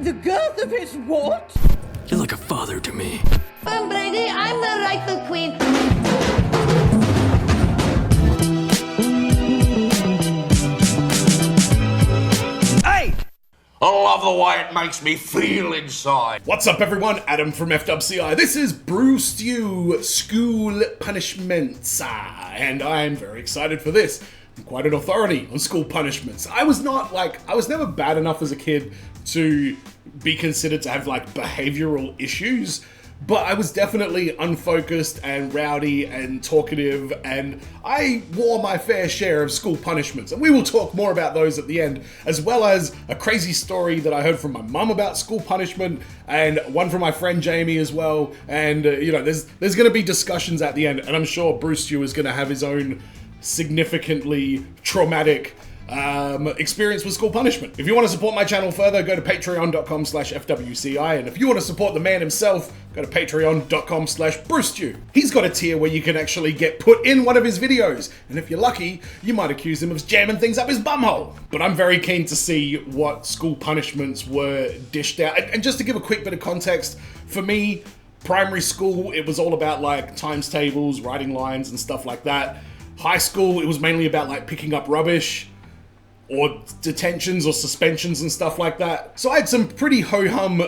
The girth of his what? You're like a father to me. I'm Brady, I'm the rightful queen. Hey! I love the way it makes me feel inside. What's up, everyone? Adam from FWCI. This is Brewstew School Punishment, and I'm very excited for this. I'm quite an authority on school punishments. I was never bad enough as a kid to be considered to have behavioral issues, but I was definitely unfocused and rowdy and talkative, and I wore my fair share of school punishments, and we will talk more about those at the end, as well as a crazy story that I heard from my mum about school punishment, and one from my friend Jamie as well, and there's going to be discussions at the end, and I'm sure Brewstew is going to have his own significantly traumatic experience with school punishment. If you want to support my channel further, go to patreon.com/FWCI, and if you want to support the man himself, go to patreon.com/Brewstew. He's got a tier where you can actually get put in one of his videos, and if you're lucky, you might accuse him of jamming things up his bumhole. But I'm very keen to see what school punishments were dished out. And just to give a quick bit of context, for me, primary school, it was all about times tables, writing lines, and stuff like that. High school, it was mainly about picking up rubbish, or detentions or suspensions and stuff like that. So I had some pretty ho-hum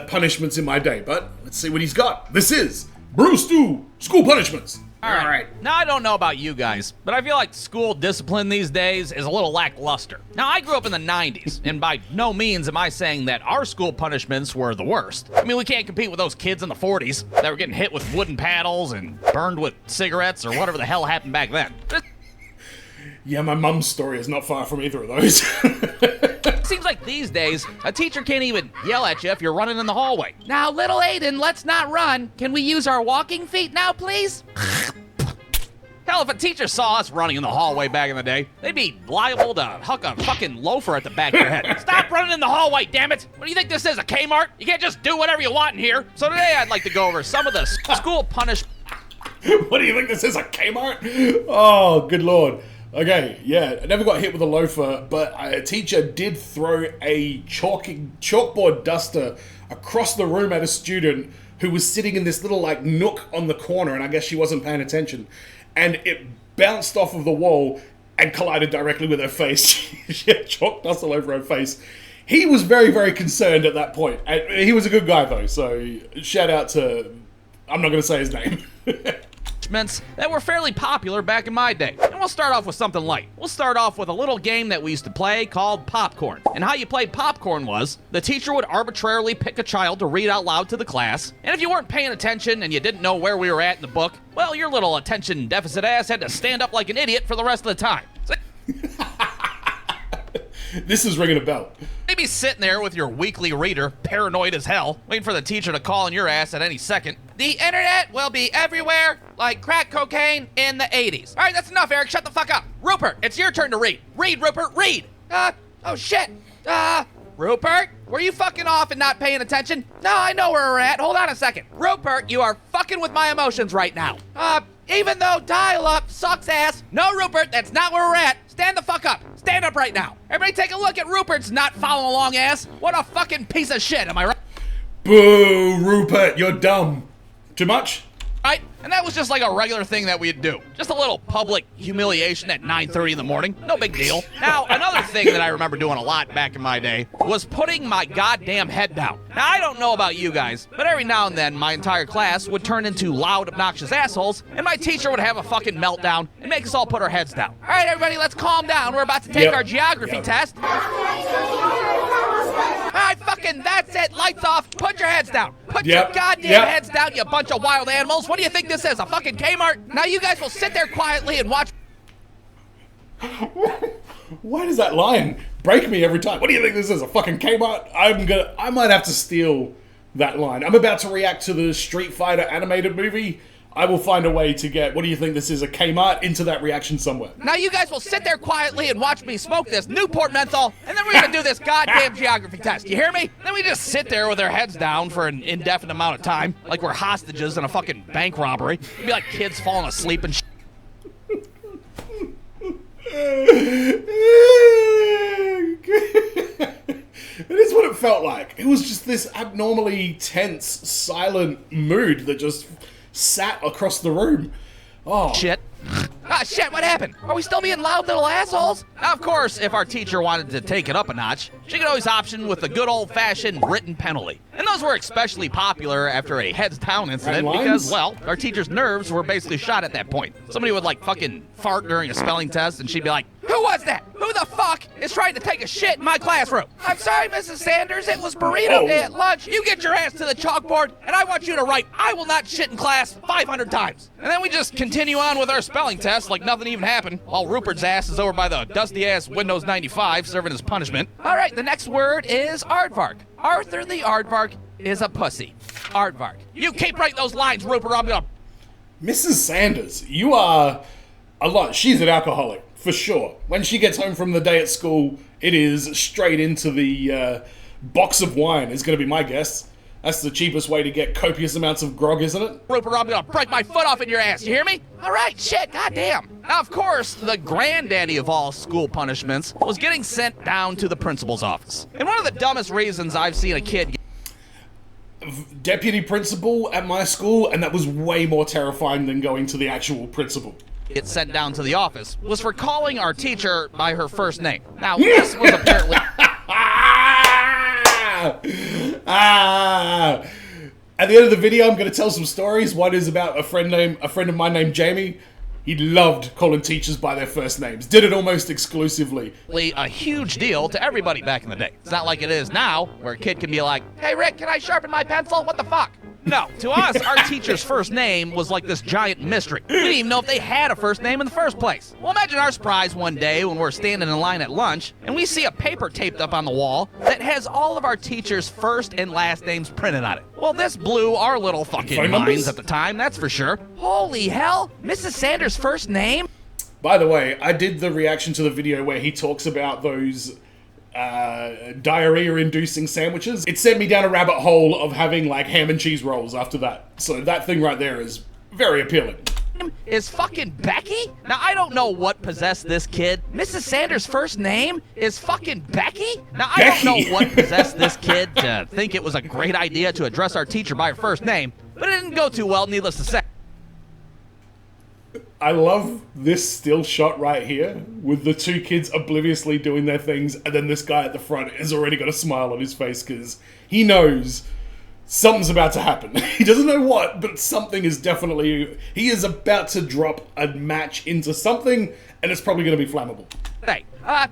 punishments in my day, but let's see what he's got. This is Brewstew School Punishments. All right. Now, I don't know about you guys, but I feel like school discipline these days is a little lackluster. Now, I grew up in the 90s, and by no means am I saying that our school punishments were the worst. I mean, we can't compete with those kids in the 40s that were getting hit with wooden paddles and burned with cigarettes or whatever the hell happened back then. Yeah, my mum's story is not far from either of those. Seems like these days, a teacher can't even yell at you if you're running in the hallway. Now, little Aiden, let's not run. Can we use our walking feet now, please? Hell, if a teacher saw us running in the hallway back in the day, they'd be liable to huck a fucking loafer at the back of their head. Stop running in the hallway, damn it! What do you think this is, a Kmart? You can't just do whatever you want in here. So today I'd like to go over some of the school punishment. What do you think this is, a Kmart? Oh, good lord. Okay, yeah, I never got hit with a loafer, but a teacher did throw a chalkboard duster across the room at a student who was sitting in this little nook on the corner, and I guess she wasn't paying attention, and it bounced off of the wall and collided directly with her face. She had chalk dust all over her face. He was very, very concerned at that point. And he was a good guy though, so shout out to, I'm not going to say his name. That were fairly popular back in my day. And we'll start off with something light. We'll start off with a little game that we used to play called popcorn. And how you played popcorn was, the teacher would arbitrarily pick a child to read out loud to the class, and if you weren't paying attention and you didn't know where we were at in the book, well, your little attention deficit ass had to stand up like an idiot for the rest of the time. This is ringing a bell. Maybe sitting there with your weekly reader, paranoid as hell, waiting for the teacher to call on your ass at any second. The internet will be everywhere like crack cocaine in the 80s. All right, that's enough, Eric. Shut the fuck up. Rupert, it's your turn to read. Read, Rupert, read. Oh shit. Rupert, were you fucking off and not paying attention? No, I know where we're at. Hold on a second. Rupert, you are fucking with my emotions right now. Even though dial-up sucks ass. No, Rupert, that's not where we're at. Stand the fuck up. Stand up right now. Everybody take a look at Rupert's not following along ass. What a fucking piece of shit, am I right? Boo, Rupert, you're dumb. Too much? Right? And that was just like a regular thing that we'd do. Just a little public humiliation at 9:30 in the morning. No big deal. Now, another thing that I remember doing a lot back in my day was putting my goddamn head down. Now, I don't know about you guys, but every now and then my entire class would turn into loud, obnoxious assholes, and my teacher would have a fucking meltdown and make us all put our heads down. All right, everybody, let's calm down. We're about to take our geography test. All right, fucking, that's it. Lights off. Put your heads down. Put your goddamn heads down, you bunch of wild animals. What do you think this is, a fucking Kmart? Now you guys will sit there quietly and watch. Why does that line break me every time? What do you think this is, a fucking Kmart? I might have to steal that line. I'm about to react to the Street Fighter animated movie. I will find a way to get, what do you think this is, a Kmart, into that reaction somewhere. Now you guys will sit there quietly and watch me smoke this Newport menthol, and then we're gonna do this goddamn geography test, you hear me? Then we just sit there with our heads down for an indefinite amount of time, like we're hostages in a fucking bank robbery. It'd be like kids falling asleep and shit. It is what it felt like. It was just this abnormally tense, silent mood that just sat across the room. Oh. Shit. Ah, shit, what happened? Are we still being loud little assholes? Now, of course, if our teacher wanted to take it up a notch, she could always option with the good old-fashioned written penalty. And those were especially popular after a heads-down incident because, well, our teacher's nerves were basically shot at that point. Somebody would, like, fucking fart during a spelling test, and she'd be like, "Who was that? Who the fuck is trying to take a shit in my classroom?" "I'm sorry, Mrs. Sanders, it was burrito day at lunch. You get your ass to the chalkboard, and I want you to write, 'I will not shit in class,' 500 times. And then we just continue on with our spelling test like nothing even happened, while Rupert's ass is over by the dusty-ass Windows 95 serving his punishment. All right, the next word is aardvark. Arthur the aardvark is a pussy. Aardvark. You keep writing those lines, Rupert, or I'm gonna... Mrs. Sanders, you are a lot. She's an alcoholic, for sure. When she gets home from the day at school, it is straight into the box of wine, is going to be my guess. That's the cheapest way to get copious amounts of grog, isn't it? Rupert, I'm gonna break my foot off in your ass, you hear me? All right, shit, goddamn. Now, of course, the granddaddy of all school punishments was getting sent down to the principal's office. And one of the dumbest reasons I've seen a kid Deputy principal at my school, and that was way more terrifying than going to the actual principal. get sent down to the office was for calling our teacher by her first name. Now, this was apparently... At the end of the video, I'm going to tell some stories. One is about a friend of mine named Jamie. He loved calling teachers by their first names. Did it almost exclusively. a huge deal to everybody back in the day. It's not like it is now, where a kid can be like, "Hey, Rick, can I sharpen my pencil? What the fuck?" No, to us, our teacher's first name was like this giant mystery. We didn't even know if they had a first name in the first place. Well, imagine our surprise one day when we're standing in line at lunch, and we see a paper taped up on the wall that has all of our teacher's first and last names printed on it. Well, this blew our little fucking minds at the time, that's for sure. Holy hell, Mrs. Sanders' first name? By the way, I did the reaction to the video where he talks about those diarrhea-inducing sandwiches. It sent me down a rabbit hole of having like ham and cheese rolls after that. So that thing right there is very appealing. Is fucking Becky? Now, I don't know what possessed this kid. Mrs. Sanders' first name is fucking Becky? Now, I don't know what possessed this kid to think it was a great idea to address our teacher by her first name, but it didn't go too well, needless to say. I love this still shot right here with the two kids obliviously doing their things, and then this guy at the front has already got a smile on his face because he knows something's about to happen. He doesn't know what, but something is definitely... He is about to drop a match into something, and it's probably going to be flammable. Hey,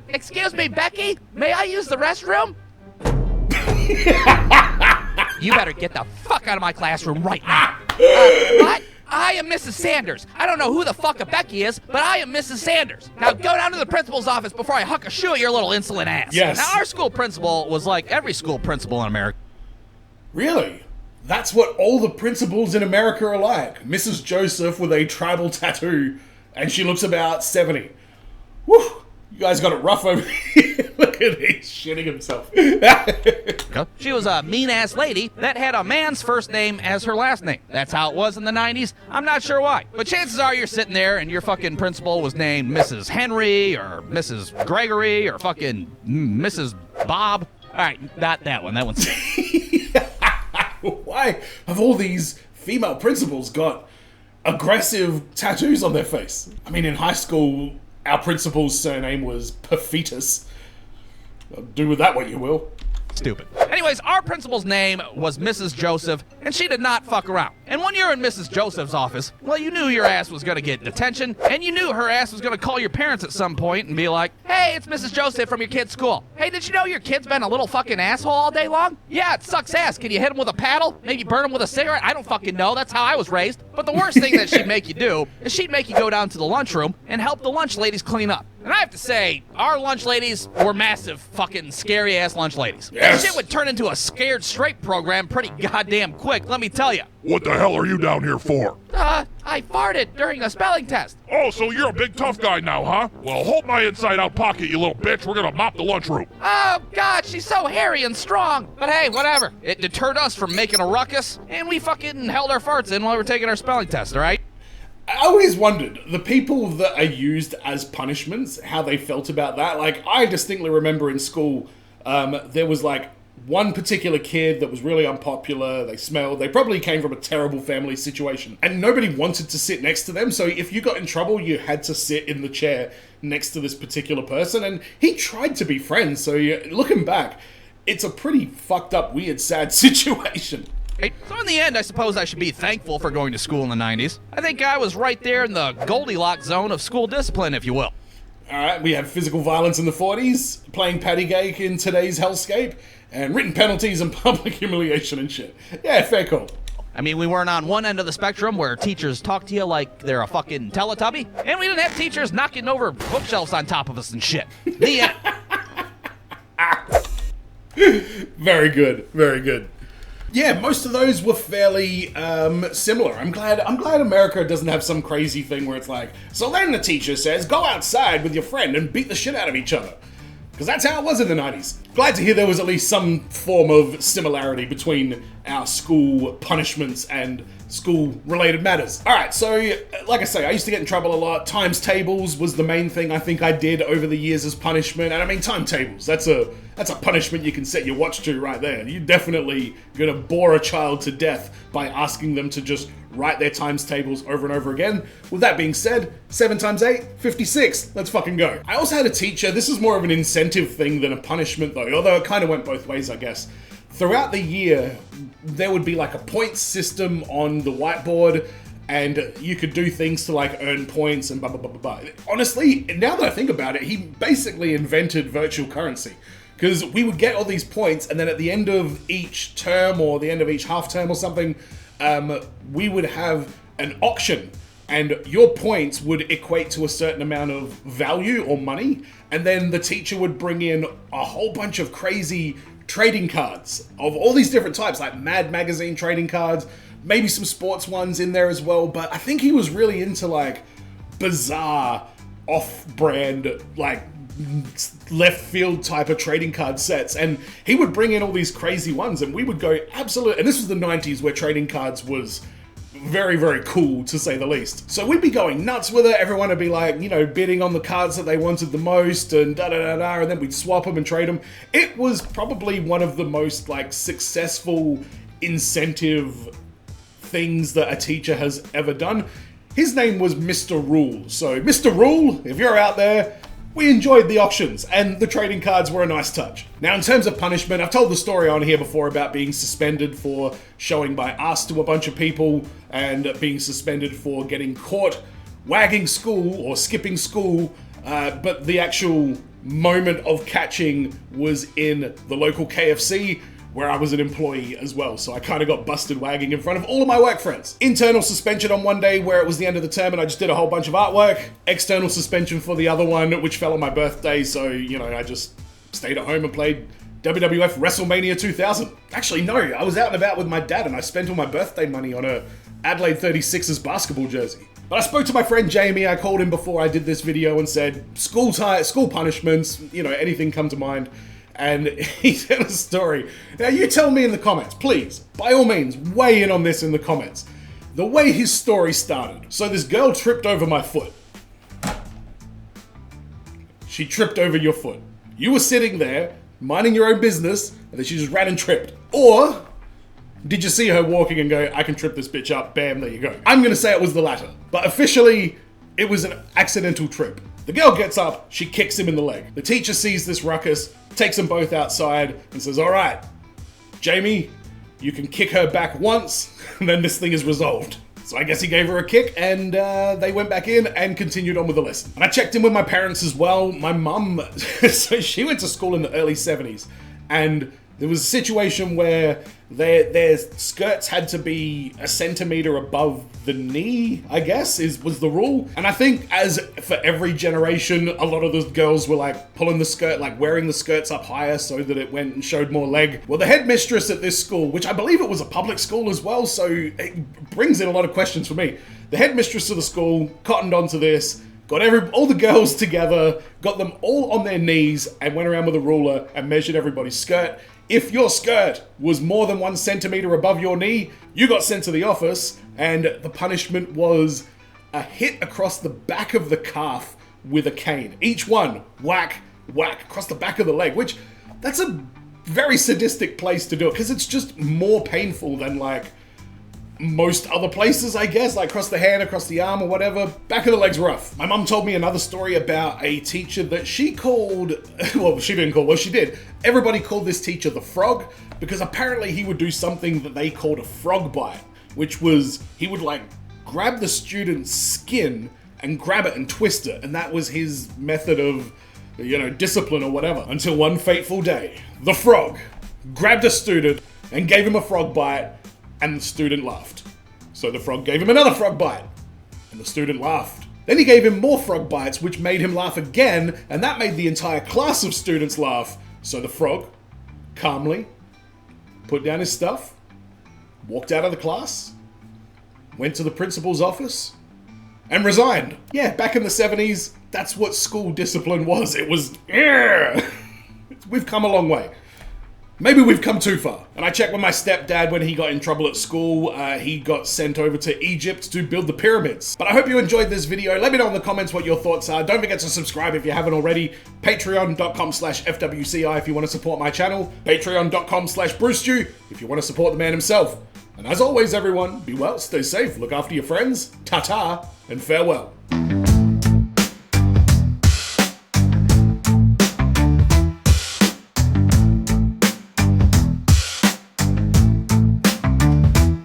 excuse me, Becky? May I use the restroom? You better get the fuck out of my classroom right now. What? I am Mrs. Sanders. I don't know who the fuck a Becky is, but I am Mrs. Sanders. Now go down to the principal's office before I huck a shoe at your little insolent ass. Yes. Now our school principal was like every school principal in America. Really? That's what all the principals in America are like. Mrs. Joseph with a tribal tattoo, and she looks about 70. Whew! You guys got it rough over here. Look at he's shitting himself. She was a mean-ass lady that had a man's first name as her last name. That's how it was in the 90s. I'm not sure why. But chances are you're sitting there and your fucking principal was named Mrs. Henry or Mrs. Gregory or fucking Mrs. Bob. All right, not that one. That one's... Why have all these female principals got aggressive tattoos on their face? I mean, in high school, our principal's surname was Perfitus. Do with that what you will. Stupid. Anyways, our principal's name was Mrs. Joseph, and she did not fuck around. And when you're in Mrs. Joseph's office, well, you knew your ass was gonna get detention, and you knew her ass was gonna call your parents at some point and be like, "Hey, it's Mrs. Joseph from your kid's school. Hey, did you know your kid's been a little fucking asshole all day long? Yeah, it sucks ass. Can you hit him with a paddle? Maybe burn him with a cigarette? I don't fucking know. That's how I was raised." But the worst thing that she'd make you do is she'd make you go down to the lunchroom and help the lunch ladies clean up. And I have to say, our lunch ladies were massive, fucking scary-ass lunch ladies. Yes. That shit would turn into a scared straight program pretty goddamn quick, let me tell you. What the hell are you down here for? I farted during a spelling test. Oh, so you're a big tough guy now, huh? Well, hold my inside-out pocket, you little bitch. We're gonna mop the lunchroom. Oh, God, she's so hairy and strong. But hey, whatever. It deterred us from making a ruckus, and we fucking held our farts in while we were taking our spelling test, all right? I always wondered, the people that are used as punishments, how they felt about that. Like, I distinctly remember in school, there was like one particular kid that was really unpopular. They smelled. They probably came from a terrible family situation. And nobody wanted to sit next to them. So if you got in trouble, you had to sit in the chair next to this particular person. And he tried to be friends. So looking back, it's a pretty fucked up, weird, sad situation. So in the end, I suppose I should be thankful for going to school in the 90s. I think I was right there in the Goldilocks zone of school discipline, if you will. Alright, we have physical violence in the 40s, playing patty cake in today's hellscape, and written penalties and public humiliation and shit. Yeah, fair call. I mean, we weren't on one end of the spectrum where teachers talk to you like they're a fucking Teletubby, and we didn't have teachers knocking over bookshelves on top of us and shit. The end. Very good, very good. Yeah, most of those were fairly similar. I'm glad America doesn't have some crazy thing where it's like, so then the teacher says, go outside with your friend and beat the shit out of each other. Because that's how it was in the 90s. Glad to hear there was at least some form of similarity between our school punishments and school-related matters. Alright, so, like I say, I used to get in trouble a lot. Times tables was the main thing I think I did over the years as punishment. And I mean, timetables, that's a punishment you can set your watch to right there. You're definitely gonna bore a child to death by asking them to just write their times tables over and over again. With that being said, 7 times 8, 56. Let's fucking go. I also had a teacher, this is more of an incentive thing than a punishment though, although it kind of went both ways, I guess. Throughout the year, there would be like a points system on the whiteboard, and you could do things to like earn points and blah, blah, blah, blah, blah. Honestly, now that I think about it, he basically invented virtual currency. Because we would get all these points, and then at the end of each term or the end of each half term or something, we would have an auction, and your points would equate to a certain amount of value or money, and then the teacher would bring in a whole bunch of crazy trading cards of all these different types, like Mad Magazine trading cards, maybe some sports ones in there as well, but I think he was really into like bizarre, off-brand, like left field type of trading card sets, and he would bring in all these crazy ones, and we would go absolute, and this was the 90s where trading cards was very, very cool to say the least. So we'd be going nuts with it. Everyone would be like, you know, bidding on the cards that they wanted the most and da-da-da-da, and then we'd swap them and trade them. It was probably one of the most like successful incentive things that a teacher has ever done. His name was Mr. Rule. So Mr. Rule, if you're out there, we enjoyed the auctions, and the trading cards were a nice touch. Now, in terms of punishment, I've told the story on here before about being suspended for showing my ass to a bunch of people, and being suspended for getting caught wagging school or skipping school, but the actual moment of catching was in the local KFC, where I was an employee as well, so I kind of got busted wagging in front of all of my work friends. Internal suspension on one day where it was the end of the term and I just did a whole bunch of artwork. External suspension for the other one, which fell on my birthday, so, you know, I just stayed at home and played WWF WrestleMania 2000. Actually, no, I was out and about with my dad and I spent all my birthday money on a Adelaide 36ers basketball jersey. But I spoke to my friend Jamie, I called him before I did this video and said, school punishments, you know, anything come to mind. And he said a story. Now you tell me in the comments, please, by all means, weigh in on this in the comments. The way his story started. So this girl tripped over my foot. She tripped over your foot. You were sitting there, minding your own business, and then she just ran and tripped. Or did you see her walking and go, I can trip this bitch up, bam, there you go. I'm gonna say it was the latter. But officially, it was an accidental trip. The girl gets up, she kicks him in the leg. The teacher sees this ruckus, takes them both outside, and says, all right, Jamie, you can kick her back once, and then this thing is resolved. So I guess he gave her a kick, and they went back in and continued on with the lesson. And I checked in with my parents as well. My mum, so she went to school in the early 70s, and there was a situation where their skirts had to be a centimeter above the knee, I guess, was the rule. And I think as for every generation, a lot of the girls were like pulling the skirt, like wearing the skirts up higher so that it went and showed more leg. Well, the headmistress at this school, which I believe it was a public school as well, so it brings in a lot of questions for me. The headmistress of the school cottoned onto this, got all the girls together, got them all on their knees, and went around with a ruler and measured everybody's skirt. If your skirt was more than 1 centimeter above your knee, you got sent to the office, and the punishment was a hit across the back of the calf with a cane. Each one, whack, whack, across the back of the leg, which that's a very sadistic place to do it, because it's just more painful than like most other places, I guess, like across the hand, across the arm or whatever. Back of the leg's rough. My mum told me another story about a teacher that she called, well, she didn't call, well, she did. Everybody called this teacher the Frog, because apparently he would do something that they called a frog bite, which was, he would like grab the student's skin and grab it and twist it, and that was his method of, you know, discipline or whatever. Until one fateful day, the Frog grabbed a student and gave him a frog bite, and the student laughed. So the Frog gave him another frog bite, and the student laughed. Then he gave him more frog bites, which made him laugh again, and that made the entire class of students laugh. So the Frog calmly put down his stuff, walked out of the class, went to the principal's office, and resigned. Yeah, back in the 70s, that's what school discipline was. It was, yeah. We've come a long way. Maybe we've come too far. And I checked with my stepdad when he got in trouble at school. He got sent over to Egypt to build the pyramids. But I hope you enjoyed this video. Let me know in the comments what your thoughts are. Don't forget to subscribe if you haven't already. Patreon.com/FWCI if you want to support my channel. Patreon.com/Brewstew if you want to support the man himself. And as always, everyone, be well, stay safe, look after your friends, ta-ta, and farewell.